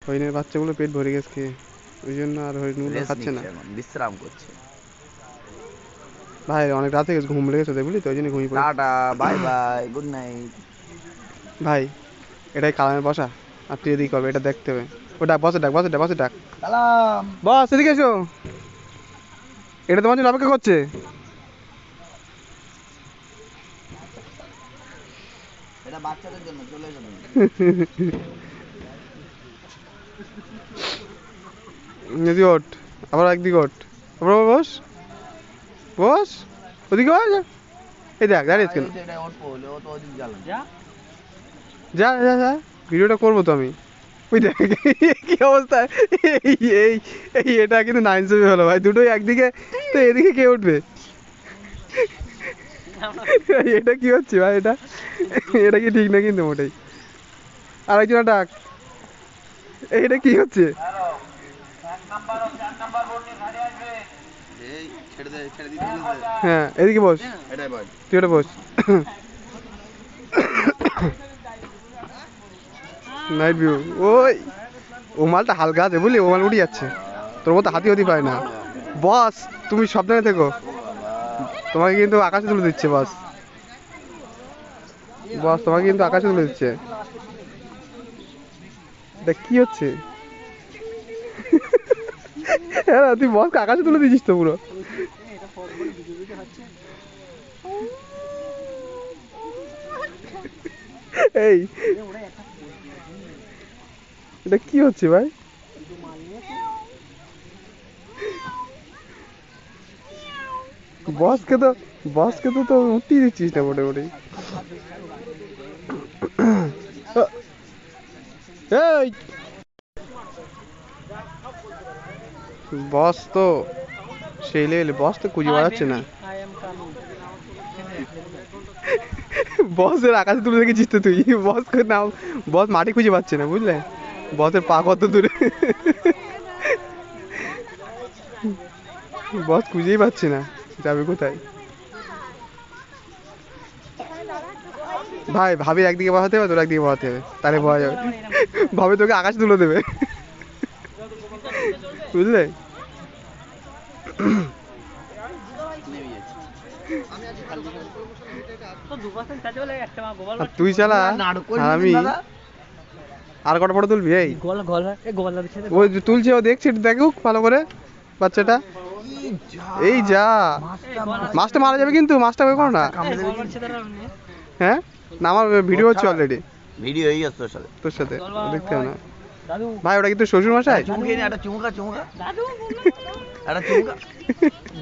হরিণের বাচ্চাগুলো পেট ভরে গেছে খেয়ে, ওই জন্য আর হরিণগুলো খাচ্ছে না। বিশ্রাম করছে। ভাই অনেক রাত হয়ে গেছে, ঘুম লেগেছে বুঝলি তো, ওই জন্য ঘুমিয়ে পড়ে। Tata, bye bye, good night. ভাই এটাই কালামের বসা, আর তুই এদিকে করবে, এটা দেখতে হবে। ও ডাক, বসে ডাক, বসে ডাক, বসে ডাক। কালাম, বস এদিকে এসো, এটা তোমার জন্য অপেক্ষা করছে। এটা বাচ্চাদের জন্য, চলে এসো তুমি। এদিকে ওঠ, আবার একদিকে ওঠ, আবার বস, বস, ওদিকে বস। এই দেখ দাঁড়িয়ে কেন? এটা উঠবো হলে ও তো ওদিক জ্বালান। যা যা যা, ভিডিওটা করবো তো আমি। ওই দেখ কি অবস্থা। এই এই এই এটা কিন্তু 9 হলো ভাই, দুটোই একদিকে, তো এদিকে কে উঠবে? এটা কি হচ্ছে ভাই? এটা এটা কি ঠিক না কিন্তু মোটেই। আরেকজন ডাক, এটা কি হচ্ছে? হ্যাঁ এদিকে বস, তুই এটা বস। নাইট ভিউ, ওই ও মালটা হালকা আছে বুঝলি, ও মাল উঠে যাচ্ছে, তোর মতো হাতি হতে পারে না। বস তুমি সাবধানে থেকো, তোমাকে কিন্তু আকাশে তুলে দিচ্ছে বস, বস তোমাকে কিন্তু আকাশে তুলে দিচ্ছে। এটা কি হচ্ছে? হ্যাঁ তুই বসকে আকাশে তুলে দিচ্ছিস তো পুরো। এই এটা কি হচ্ছে ভাই? বসকে তো উঠিয়ে দিচ্ছিস না মোটামুটি। এই বস তো সেই লেভেলে, বস তো খুঁজে পাওয়া না। বসের আকাশে তুলে রেখেছিস তো তুই, বসকে নাম, বস মাটি খুঁজে পাচ্ছে না বুঝলে, বসের পা কত দূরে, বস খুঁজেই পাচ্ছে না যাবে কোথায়। ভাই ভাবি একদিকে বসাতে হবে, তোর একদিকে বসাতে হবে, তাহলে বসা যাবে। ভাবি তোকে আকাশে তুলে দেবে বুঝলে। আর তুই চালা, আর আমি আর কটা ফটো তুলবি? এই ওই যে তুলছে, ও দেখছে, দেখুক ভালো করে বাচ্চাটা। এই যা, মাছটা মারা যাবে কিন্তু, মাছটা বের করো না। হ্যাঁ না, আমার ভিডিও হচ্ছে অলরেডি, ভিডিও হয়ে গেছে তোর সাথে, তোর সাথে দেখতে হবে না ভাই। ওটা কিন্তু শ্বশুর মশাই। একটা চুমুকা, একটা চুমুকা,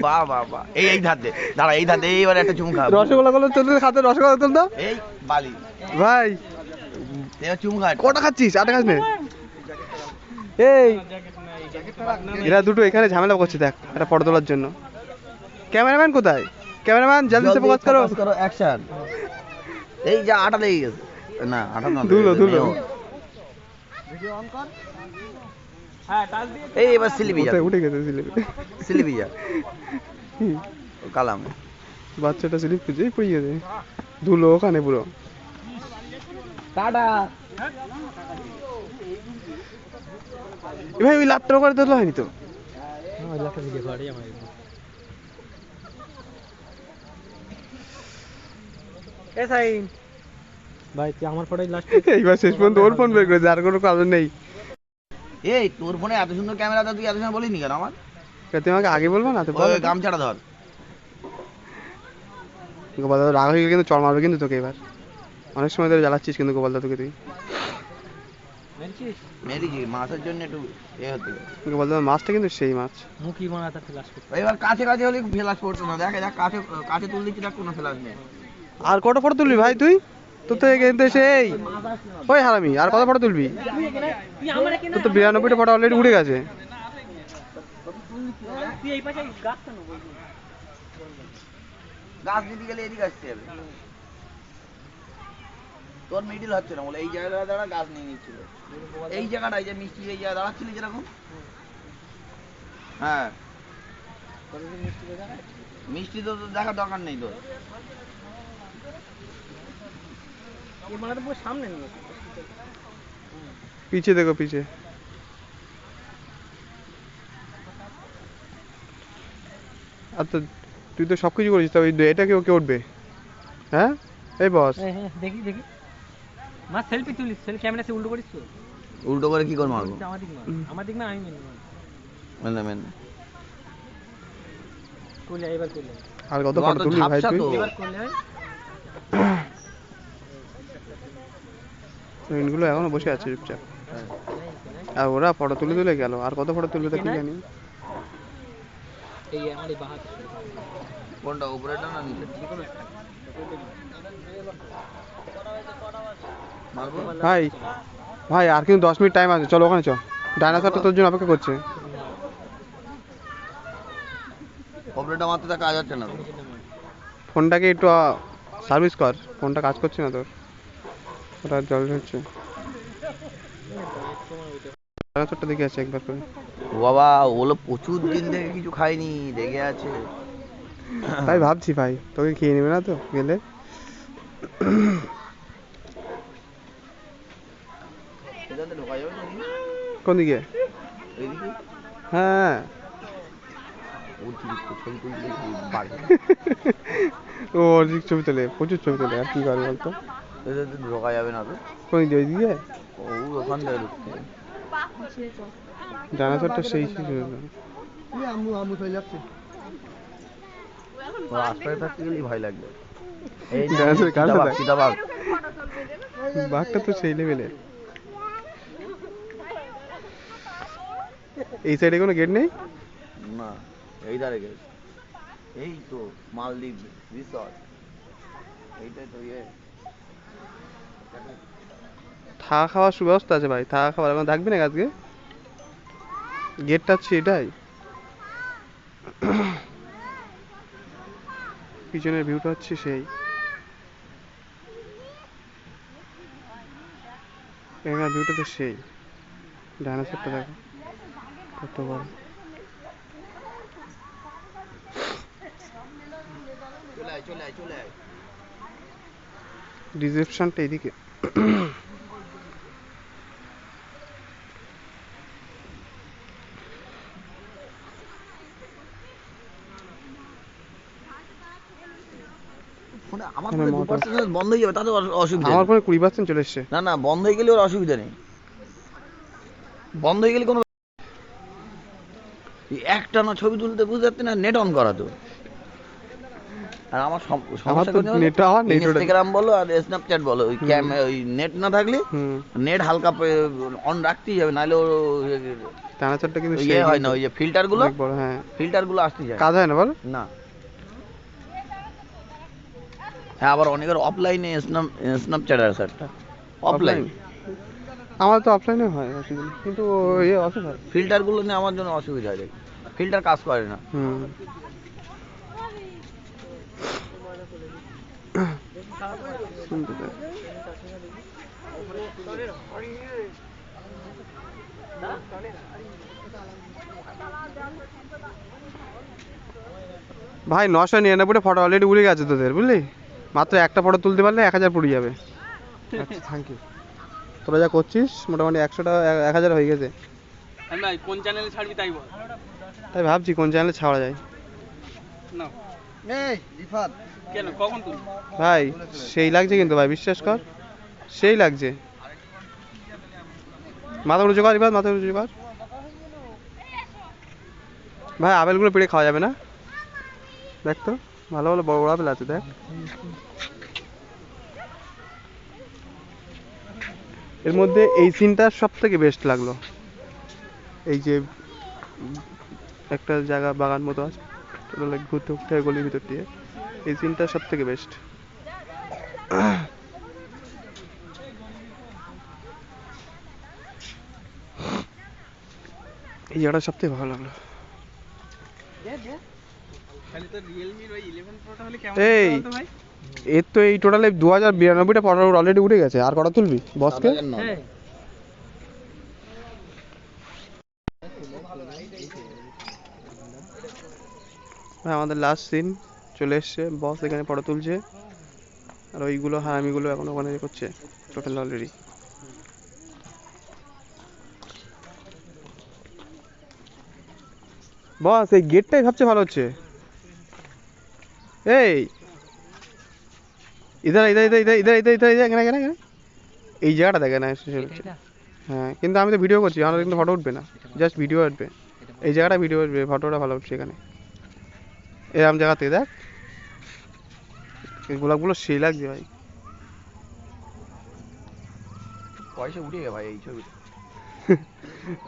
বাহ বাহ বাহ। এই ধার দে, দাঁড়া, এই ধার দে, এইবার একটা চুমুকা। রসগোল্লা গুলো চলতে, খাতে রসগোল্লা তুল দাও। এই বালি ভাই এবার চুমুকা। কটা খাচ্ছিস? আটা খাস না। এই এরা দুটো এখানে ঝামেলা করছে, দেখ একটা ফটো তোলার জন্য। ক্যামেরাম্যান কোথায়? ক্যামেরাম্যান জলদি সে ফোকাস করো, অ্যাকশন। এই যা আটা লেগে গেছে, না আটা না, ধুলো ভিডিও অন কর। হ্যাঁ টাচ দিয়ে, এই এবার স্লিপি যা, উঠে গেছে স্লিপি যা কালাম। বাচ্চাটা স্লিপ খুঁজে পড়ে গেছে, ধুলো ওখানে পুরো। টাটা। ভাই ওই লাটটার করে তোলা হয়নি তো? ভাই তুই আমার ফটোই লাস্ট, এইবার শেষ পর্যন্ত ওর ফোন বের করেছে, আর কোনো কারণ নেই। এই তোর ফোনে এত সুন্দর ক্যামেরা, তুই এত সময় বলিনি কেন আমার? তুই আমাকে আগে বলবো না তো? ওই গামছাটা ধর। গোপালদা রাগ হয়ে গেলে কিন্তু চড় মারবে কিন্তু তোকে এবার, অনেক সময় ধরে জ্বালাচ্ছিস কিন্তু গোপালদা তোকে, তুই মেরেছি মাছের জন্য একটু এ হতে। গোপালদা মাছটা কিন্তু সেই মাছ। মুখি বানাতে ফ্লাশ করতে, এবার কাছে কাছে হলে ফ্লাশ পড়তো না, দেখ দেখ কাছে কাছে তুল দিচ্ছি, দেখ কোনো ফ্লাশ নেই। আর কত ফটো তুলবি ভাই তুই? তোর তো এখানে সেই ওই হারামি, আর কত ফটো তুলবি? তোর তো 92টা ফটো অলরেডি উড়ে গেছে। গাছ দিতে গেলে এদিকে আসতে হবে, তোর মিডিল হচ্ছে না বলে এই জায়গাটা দাঁড়া, গাছ নিয়ে নিচ্ছিল এই জায়গাটায়, যে মিষ্টি এই জায়গায় দাঁড়াচ্ছিলি যেরকম। হ্যাঁ মিষ্টি তো দেখার দরকার নেই তোর, সামনে নিয়ে পিছে দেখো, পিছে আর তো তুই তো সব কিছু করেছিস, তো ওই এটা কেউ কে উঠবে? হ্যাঁ এই বস, দেখি দেখি মা সেলফি তুলিস, সেলফি ক্যামেরা সে উল্টো করিস তো। উল্টো করে কি করে মারবো? আমার দিক না, আমার দিক না, আমি মেন মেনে মেন করলে এবার করলে আর কত ফটো তুলবি ভাই তুই? এবার করলে গুলো এখনো বসে আছে চুপচাপ, আর ওরা ফটো তুলে তুলে গেল, আর কত ফটো তুলবে তা কি জানি। এই আমার এই বাহাত কোনটা, উপরেটা না নিচে? মারবো ভাই ভাই আর কিন্তু 10 মিনিট টাইম আছে, চলো ওখানে চ, ডাইনোসরটা তোর জন্য অপেক্ষা করছে। উপরেটা মারতে তা কাজ হচ্ছে না তো। ফোনটাকে একটু সার্ভিস কর, ফোনটা কাজ করছে না তোর, ওটা জল হচ্ছে। ডাইনোসরটা দেখে আছে একবার করে। ও বাবা, ওগুলো প্রচুর দিন থেকে কিছু খাইনি, রেগে আছে। তাই ভাবছি ভাই তোকে খেয়ে নেবে না তো গেলে? এটাতে ঢোকা যাবে নাকি? কোন দিকে? এইদিকে? হ্যাঁ ও ছবি তুলতে বাড়ি। ও অরিজিৎ ছবি তোলে, প্রচুর ছবি তোলে, আর কি করে বলতো? এটাতে ঢোকা যাবে না তো? কোন দিকে, ওইদিকে? ও ওখান থেকে ঢুকতে। ডাইনোসরটা সেই ছিল। ও আশপাশে থাকতে গেলেই ভয় লাগবে। এই ডাইনোসর কার সাথে? চিতাবাঘ। বাঘটা তো সেই লেভেলের। এই সাইডে কোনো গেট নেই? না, এই ধারে গেছে। এই তো মালদ্বীপ রিসর্ট, এইটাই তো ইয়ে। থাকা খাওয়ার সুব্যবস্থা আছে ভাই, থাকা খাওয়ার এখন থাকবি না আজকে? গেটটা হচ্ছে এটাই। পিছনের ভিউটা হচ্ছে সেই, এখানকার ভিউটা তো সেই। ডাইনোসরটা দেখো কত বড়। চলে আয় চলে আয় চলে আয়। রিসেপশনটা এদিকে। ফোনে আমার ফোনে 2% বন্ধ হয়ে যাবে, তাতে অসুবিধা আমার নেই। ফোনে 20% চলে এসছে। না না, বন্ধ হয়ে গেলে ওর অসুবিধা নেই, বন্ধ হয়ে গেলে কোনো একটা না ছবি তুলতে বুঝতে পারছি না, নেট অন করা তো। আর আমার সমস্যা তো নেট অন, নেট ইনস্টাগ্রাম বলো আর স্ন্যাপচ্যাট বলো, ওই ওই নেট না থাকলে নেট হালকা অন রাখতেই হবে, নাহলে ও ডাইনোসরটা কিন্তু ইয়ে সেই হয় না, ওই যে ফিল্টার গুলো, অনেক বড়। হ্যাঁ ফিল্টার গুলো আসতে যায় কাজ হয় না বল? না। হ্যাঁ, আবার অনেকের অফলাইনে স্ন্যাপচ্যাট আছে একটা, অফলাইন। আমার তো অফলাইনে হয় অসুবিধা নেই, কিন্তু ইয়ে অসুবিধা। ফিল্টার গুলো নিয়ে আমার জন্য অসুবিধা হয়, দেখি ফিল্টার কাজ করে না। শুনতে পাই। ভাই 999টা ফটো অলরেডি উড়ে গেছে তোদের, বুঝলি? মাত্র একটা ফটো তুলতে পারলে 1000 পড়ে যাবে। আচ্ছা থ্যাংক ইউ। তোরা যা করছিস মোটামুটি 100টা 1000 হয়ে গেছে। ভাই কোন চ্যানেলে ছাড়বি তাই বল। তাই ভাবছি কোন চ্যানেলে ছাড়া যায়। না এই রিফাত, কেন, কখন তুলবি? ভাই সেই লাগছে কিন্তু ভাই, বিশ্বাস কর সেই লাগছে। মাথা উঁচু কর এবার, মাথা উঁচু কর ভাই। আপেলগুলো পেড়ে খাওয়া যাবে না? দেখ তো ভালো ভালো বড় বড় আপেল আছে, দেখ। এর মধ্যে এই সিনটা সব থেকে বেস্ট লাগলো, এই যে একটা জায়গা বাগান মতো আছে, ঘুরতে উঠতে হয় গলির ভিতর দিয়ে, এই সিনটা সব থেকে বেস্ট। এই জায়গাটা সব থেকে ভালো লাগলো। এই এর তো এই টোটালে 2092টা ফটো অলরেডি উঠে গেছে, আর কটা তুলবি বসকে? ভাই আমাদের লাস্ট সিন চলে এসছে, বস এখানে ফটো তুলছে, আর ওইগুলো হারামিগুলো এখন ওখানে করছে টোটাল অলরেডি। বস এই গেটটাই ভাবছে ভালো হচ্ছে, এই ইধার ইধার ইধার ইধার ইধার ইধার ইধার এখানে এখানে এখানে এই জায়গাটা দেখে না হ্যাঁ, কিন্তু আমি তো ভিডিও করছি, আমার কিন্তু ফটো উঠবে না, জাস্ট ভিডিও উঠবে। এই জায়গাটা ভিডিও উঠবে, ফটোটা ভালো উঠছে এখানে। এরকম জায়গা থেকে দেখ, এই গোলাপগুলো সেই লাগছে ভাই। পয়সা উঠে গে ভাই এই ছবিতে।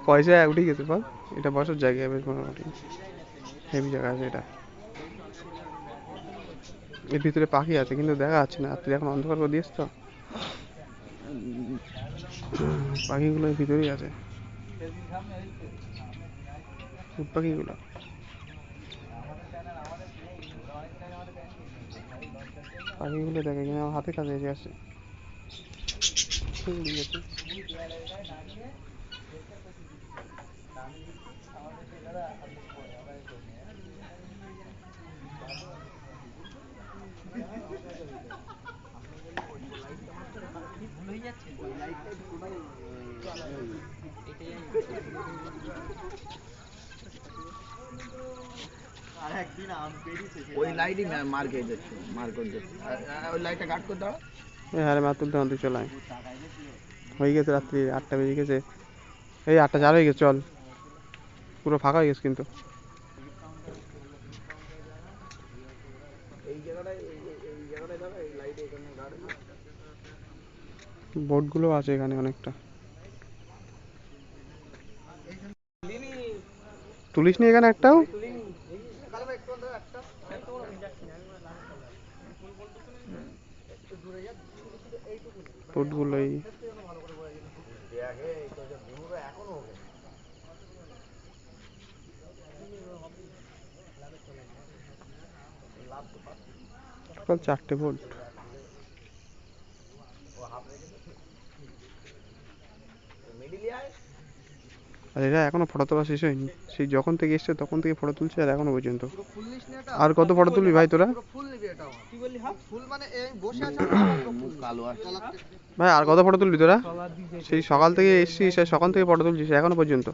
পয়সা উঠে গেছে বল, এটা বসার জায়গা বেশ মোটামুটি হেভি জায়গা আছে এটা। এর ভিতরে পাখি আছে কিন্তু দেখা যাচ্ছে না, তুই এখন অন্ধকার করে দিয়েছ তো। পাখিগুলো এর ভিতরেই আছে, উট পাখিগুলো। পাখিগুলো দেখে কিনা আমার হাতের কাছে এসে আসছে। ওই লাইটই মার খেয়ে যাচ্ছে, মার করে যাচ্ছে। ওই লাইটটা কাট করে দাও। হ্যাঁ রে, মাছ তুলতে তুই চল আয়। হয়ে গেছে রাত্রি 8টা বেজে গেছে, এই 8টা 4 হয়ে গেছে, চল। পুরো ফাঁকা হয়ে গেছে কিন্তু। এই জায়গাটায় এই জায়গাটায় দাও, এই লাইট এখানে গাড়। বোটগুলো আছে এখানে অনেকটা। তুলিস নি এখানে একটাও? বোটগুলো এই টোটাল 4টে বোট। আর এরা এখনো ফটো তোলা শেষ হয়নি, সেই যখন থেকে এসছে তখন থেকে ফটো তুলছে আর এখনো পর্যন্ত। আর কত ফটো তুলবি ভাই তোরা? ভাই আর কত ফটো তুলবি তোরা? সেই সকাল থেকে এসছিস, সেই সকাল থেকে ফটো তুলছিস এখনো পর্যন্ত।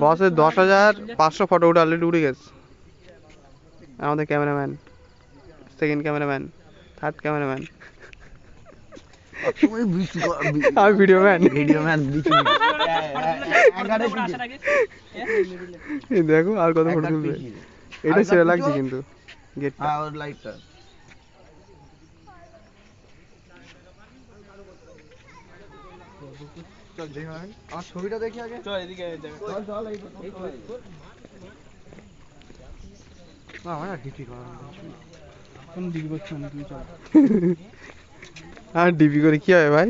বসের 10,500 ফটো উঠে অলরেডি উঠে গেছে। আমাদের cameraman, second cameraman, third cameraman, আমি ভিডিও ম্যান। দেখো আর কত ফটো তুলবে, এটা সেরা লাগছে কিন্তু গেটটা। লাইটটা চল দেখি আমার ছবিটা দেখি আগে। চল এদিকে চল চল এই আমার ডিপি করা কোন ডিপি করছ না তুই, চল। আর ডিপি করে কি হবে ভাই,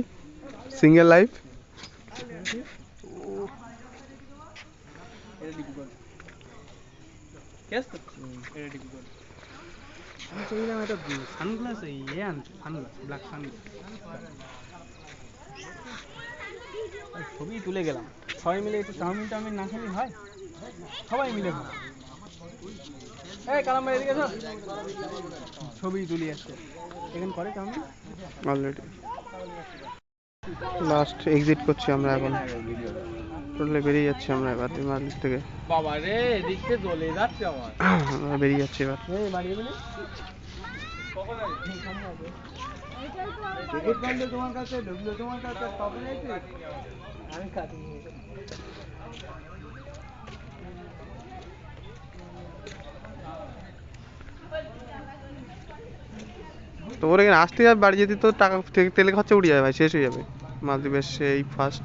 সিঙ্গেল লাইফ। সানগ্লাস ইয়ে আনছে, সানগ্লাস ব্ল্যাক সানগ্লাস। ছবি তুলে গেলাম সবাই মিলে, একটু চাউমিন টাউমিন না খেলে হয়, সবাই মিলে খাবো। এই কালাম ভাই এদিকে এসো, ছবি তুলি আসছে এখানে করে চাউমিন অলরেডি। লাস্ট এক্সিট করছি আমরা এখন, টোটালে বেরিয়ে যাচ্ছি আমরা এবার মালিক থেকে। বাবা রে এদিক থেকে চলে যাচ্ছে আমার, আমরা বেরিয়ে যাচ্ছি এবার। এই বাড়ি বলে তোমার কাছে ঢুকলো, তোমার কাছে কবে আছে আমি কাটি। তো ওর এখানে আসতে যাবে, বাড়ি যেতে তো টাকা তেলে খরচা উঠে যাবে ভাই, শেষ হয়ে যাবে। মালদ্বীপের সেই ফার্স্ট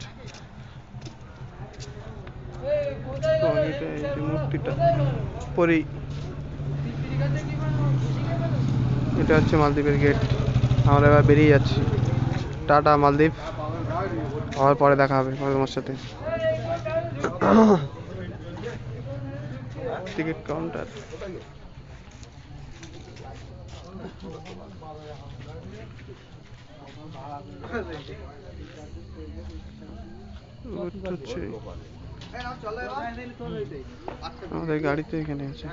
মূর্তিটা পরেই, এটা হচ্ছে মালদ্বীপের গেট। আমরা এবার বেরিয়ে যাচ্ছি। টাটা মালদ্বীপ, আবার পরে দেখা হবে তোমার সাথে। টিকিট কাউন্টার, আমাদের গাড়ি তো এখানে আছে।